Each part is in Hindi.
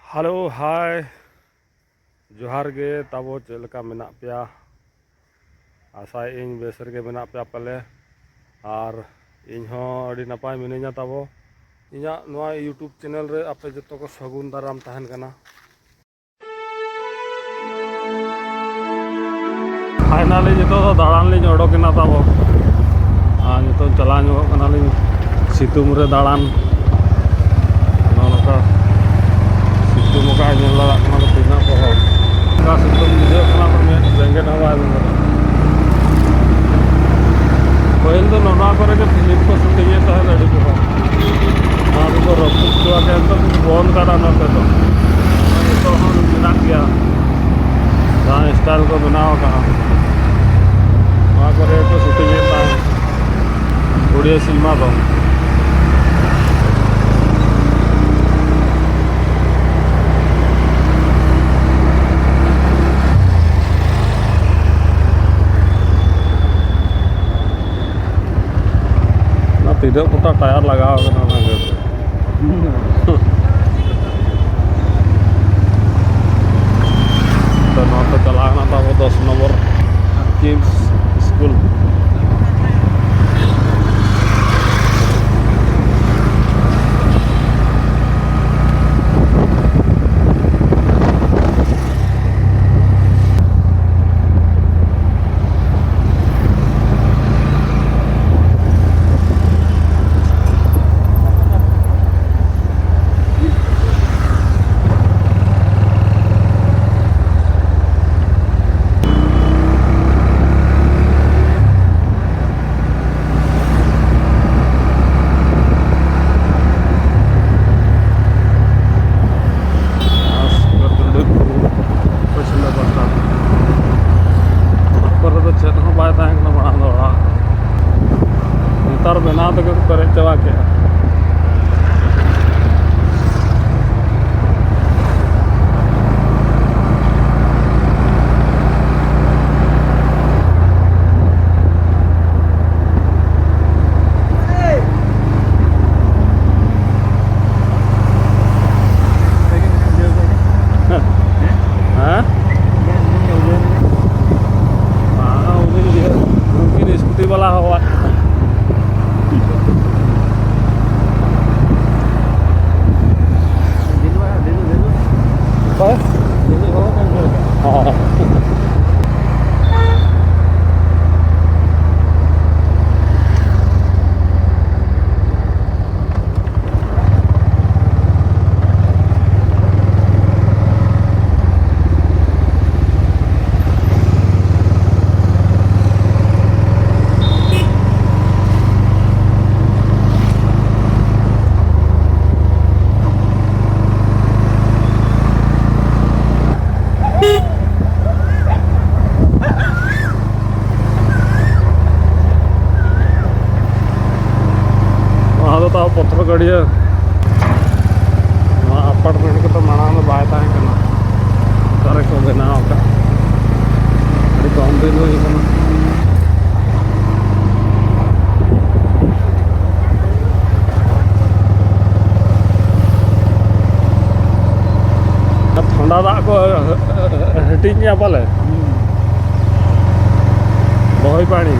हेलो हाय जोहार गे ताबो चेलका मेना पेया आशा इन बेसर के मेना पेया पले और इन हो अड़ी नपाय मिनिया ताबो इना नवा यूट्यूब चैनल रे आपे जतो को सगुन दाराम तहन कना फाइनली जतो दाड़ान ली ओडोकना ताबो आ जतो चला नो कना ली सितुम रे दाड़ान नोका सितुम का नेला कना तिना को का सितुम बुझे कना में जेंगे नवा पहिल तो नोना करे के फिल्म को शूटिंग ये तहन अड़ी को हां तो रपूत को के तो बंद करा न तो हम बिना किया जहाँ स्टाइल को बनाओ कहा वहाँ करे तो शूटिंग ये था उड़िया सिनेमा तो tidak putar टायर लगा होगा ना तो ना तो चलाना था वो 10 नंबर किम्स स्कूल बना तो करे चवा के स्कूटी वाला हुआ पत्थर गड़िया अपार्टमेंट को तो माना में बाय तहन कना तारे को बनाओ का अभी कम दिन हुई कना ठंडा दाग को हटिंग पाले बहई पानी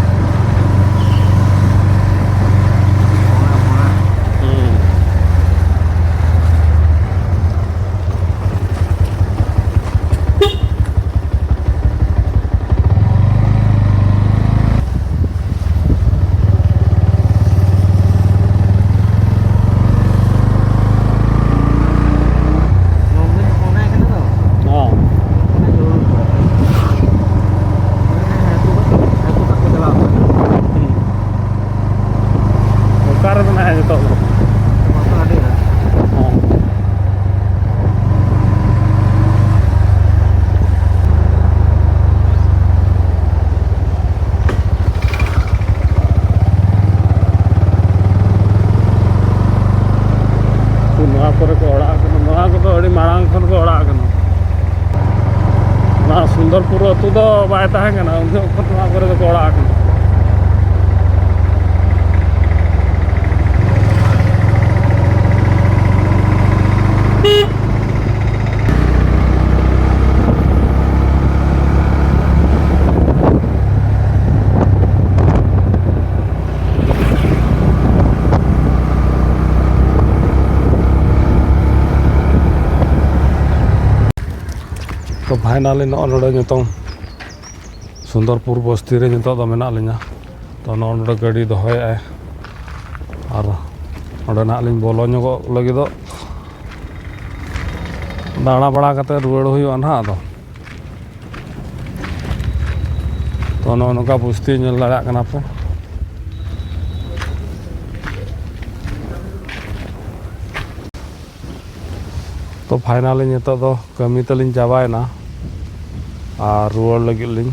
सुंदरपुर अतु दो बाय तहन कना उनसे ऊपर को ओड़ा फाइनाली नोड़े नितों सुंदरपुर बस्ती रे नितों दो मेना लिया तो नोड़े गाड़ी दोहय और नोड़े ना लिंग बोलो ᱧᱚᱜᱚ लगी दो दाड़ा बड़ा कते रुवाड़ हुई ना दो तो नोका बस्ती नेल दाड़ा कना पे तो फाइनाली नितो दो कमी तलिंग चाबायना और रुवाड़ लगी लिंग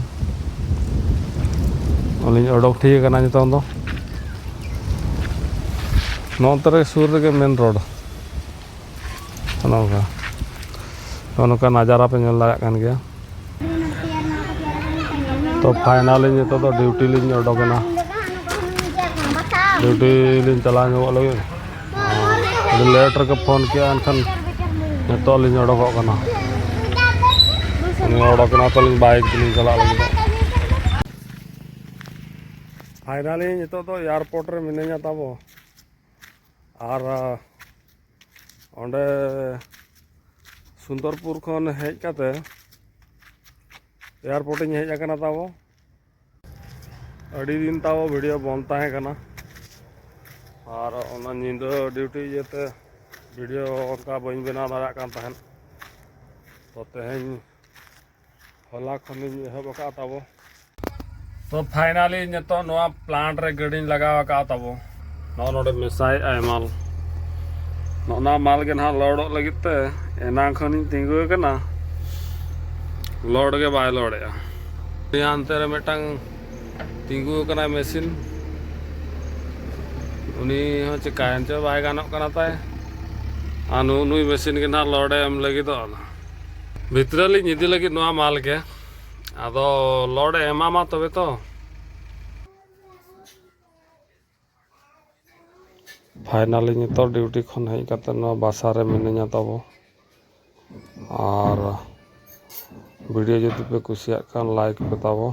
अलिंग ओडोक ठीक है नितों दो नोतरे सूर रे मेन रोड नोका नजारा पे नेल दाड़ा कान गया तो फाइनाली नितो दो ड्यूटी लिंग ओडोकना ड्यूटी लिंग चला ᱧᱚᱜᱚᱜ लगे लेट रे फोन किया एनखान नितो लिंग ओडोकना ओडोकना तो लिंग बाइक लिंग चला लगे फाइनाली नितो दो एयरपोर्ट रे मिनेኛ ताबो और ओंडे सुंदरपुर खन हेज काते एयरपोर्ट इन हेज आकना ताबो अड़ी दिन ताबो वीडियो बंद ताहे कना और ओना निंदा ड्यूटी जेते वीडियो ओनका बइन बना दाड़ा कान ताहन तो तेहेन होला खनि एहब का ताबो तो फाइनाली नितो नोआ प्लांट रे गाड़ी लगावा का ताबो नोडे मिसाई आय माल नोना माल के ना लोड लगिते एना खनि तिंगु कना लोड के बाय लोडे यांते रे मेटांग तिंगु कना मशीन उनी हो चिकायन च बाय गानो कना ताय आनु नुई मशीन के ना लोडे एम लगी दो भितरली निदि लगी नोआ माल के आदो लोड एमामा तबे तो फाइनाली नितो ड्यूटी खन हेज काते नो बासा रे मिनेኛ ताबो और वीडियो जदि पे कुसिया कान लाइक पे ताबो